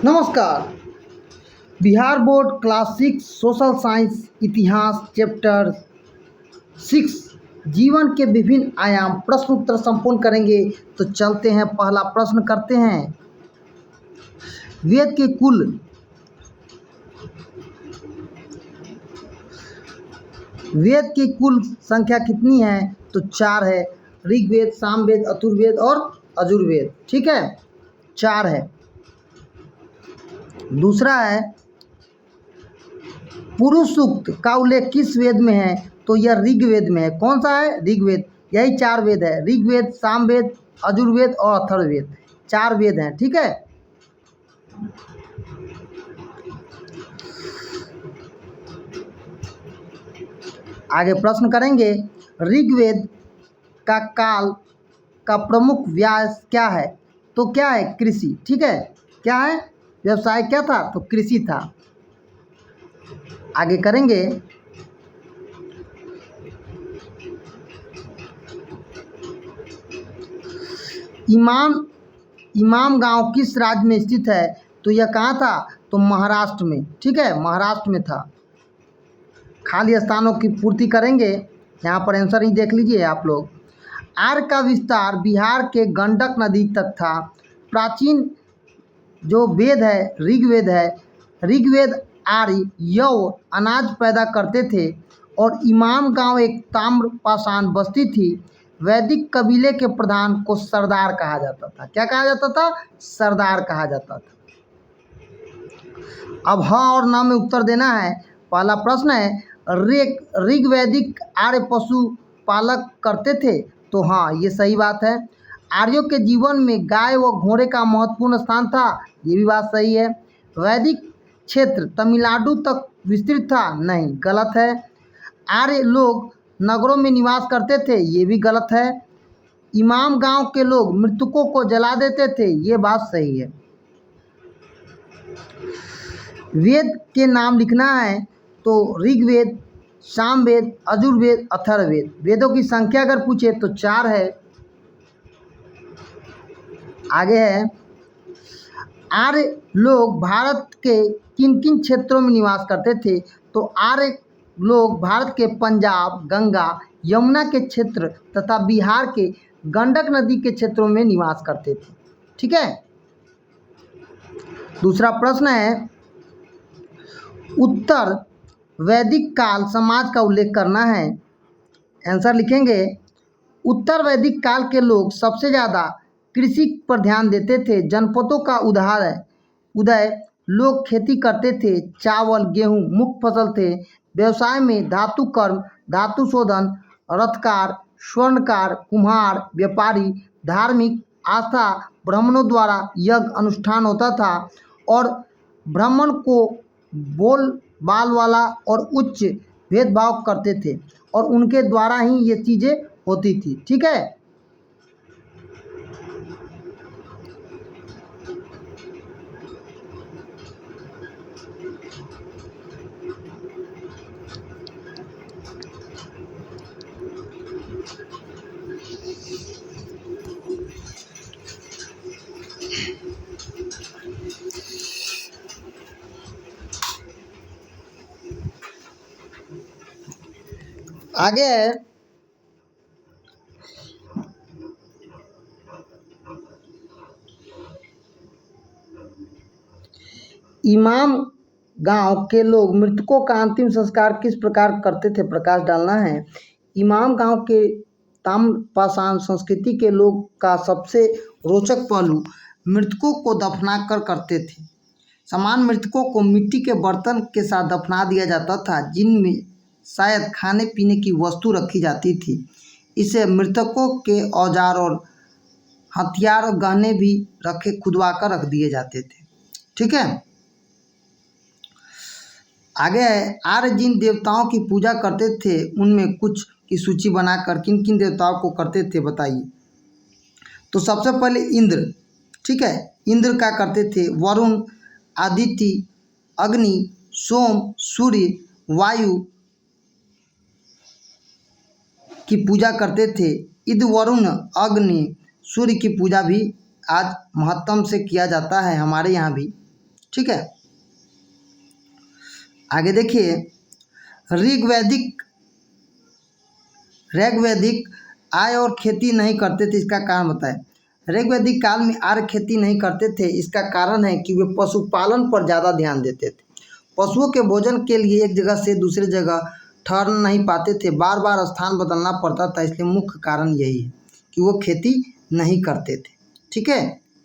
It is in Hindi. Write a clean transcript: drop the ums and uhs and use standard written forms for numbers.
नमस्कार। Bihar board class 6 social science इतिहास चैप्टर 6 जीवन के विभिन्न आयाम प्रश्न उत्तर संपूर्ण करेंगे। तो चलते हैं, पहला प्रश्न करते हैं। वेद के कुल संख्या कितनी है? तो 4 है। ऋग्वेद, सामवेद, अथर्ववेद और यजुर्वेद। ठीक है, 4 है। दूसरा है, पुरुष सूक्त का उल्लेख किस वेद में है? तो यह ऋग्वेद में है। कौन सा है? ऋग्वेद। यही 4 वेद है, ऋग्वेद, सामवेद, यजुर्वेद और अथर्ववेद। 4 वेद हैं। ठीक है। आगे प्रश्न करेंगे। ऋग्वेद का काल का प्रमुख व्यास क्या है? तो क्या है? कृषि। ठीक है, क्या है? व्यवसाय क्या था? तो कृषि था। आगे करेंगे। इमाम गांव किस राज्य में स्थित है? तो यह कहाँ था? तो महाराष्ट्र में। ठीक है, महाराष्ट्र में था। खाली स्थानों की पूर्ति करेंगे। यहाँ पर आंसर ही देख लीजिए आप लोग। आर्य का विस्तार बिहार के गंडक नदी तक था। प्राचीन जो वेद है ऋग्वेद है। ऋग्वेद आर्य यव अनाज पैदा करते थे और इमाम गांव एक ताम्र पाषाण बस्ती थी। वैदिक कबीले के प्रधान को सरदार कहा जाता था। क्या कहा जाता था? सरदार कहा जाता था। अब हाँ और ना में उत्तर देना है। पहला प्रश्न है, ऋग्वैदिक आर्य पशु पालक करते थे? तो हाँ, ये सही बात है। आर्यों के जीवन में गाय व घोड़े का महत्वपूर्ण स्थान था। ये भी बात सही है। वैदिक क्षेत्र तमिलनाडु तक विस्तृत था? नहीं, गलत है। आर्य लोग नगरों में निवास करते थे? ये भी गलत है। इमाम गांव के लोग मृतकों को जला देते थे? ये बात सही है। वेद के नाम लिखना है तो ऋग्वेद, सामवेद, यजुर्वेद, अथर्ववेद। वेदों की संख्या अगर पूछे तो 4 है। आगे है, आर्य लोग भारत के किन किन क्षेत्रों में निवास करते थे? तो आर्य लोग भारत के पंजाब, गंगा, यमुना के क्षेत्र तथा बिहार के गंडक नदी के क्षेत्रों में निवास करते थे। ठीक है। दूसरा प्रश्न है, उत्तर वैदिक काल समाज का उल्लेख करना है। आंसर लिखेंगे। उत्तर वैदिक काल के लोग सबसे ज़्यादा कृषि पर ध्यान देते थे। जनपदों का उदय लोग खेती करते थे। चावल, गेहूं मुख्य फसल थे। व्यवसाय में धातु कर्म, धातु शोधन, रथकार, स्वर्णकार, कुम्हार, व्यापारी, धार्मिक आस्था, ब्राह्मणों द्वारा यज्ञ अनुष्ठान होता था और ब्राह्मण को बाल वाला और उच्च भेदभाव करते थे और उनके द्वारा ही ये चीज़ें होती थी। ठीक है। आगे है, इमाम गांव के लोग मृतकों का अंतिम संस्कार किस प्रकार करते थे? प्रकाश डालना है। इमाम गांव के ताम्र पाषाण संस्कृति के लोग का सबसे रोचक पहलू मृतकों को दफना कर करते थे। समान मृतकों को मिट्टी के बर्तन के साथ दफना दिया जाता था जिनमें शायद खाने पीने की वस्तु रखी जाती थी। इसे मृतकों के औजार और हथियार और गहने भी खुदवा कर रख दिए जाते थे। ठीक है। आगे है, आर्य जिन देवताओं की पूजा करते थे उनमें कुछ की सूची बनाकर किन किन देवताओं को करते थे बताइए। तो सबसे पहले इंद्र। ठीक है, इंद्र क्या करते थे? वरुण, आदित्य, अग्नि, सोम, सूर्य, वायु की पूजा करते थे। इंद्र, वरुण, अग्नि, सूर्य की पूजा भी आज महत्तम से किया जाता है हमारे यहाँ भी। ठीक है। आगे देखिए, ऋग्वैदिक आय और खेती नहीं करते थे, इसका कारण बताएं। ऋग्वैदिक काल में आर्य खेती नहीं करते थे, इसका कारण है कि वे पशुपालन पर ज़्यादा ध्यान देते थे। पशुओं के भोजन के लिए एक जगह से दूसरी जगह ठहर नहीं पाते थे, बार बार स्थान बदलना पड़ता था, इसलिए मुख्य कारण यही है कि वो खेती नहीं करते थे। ठीक है।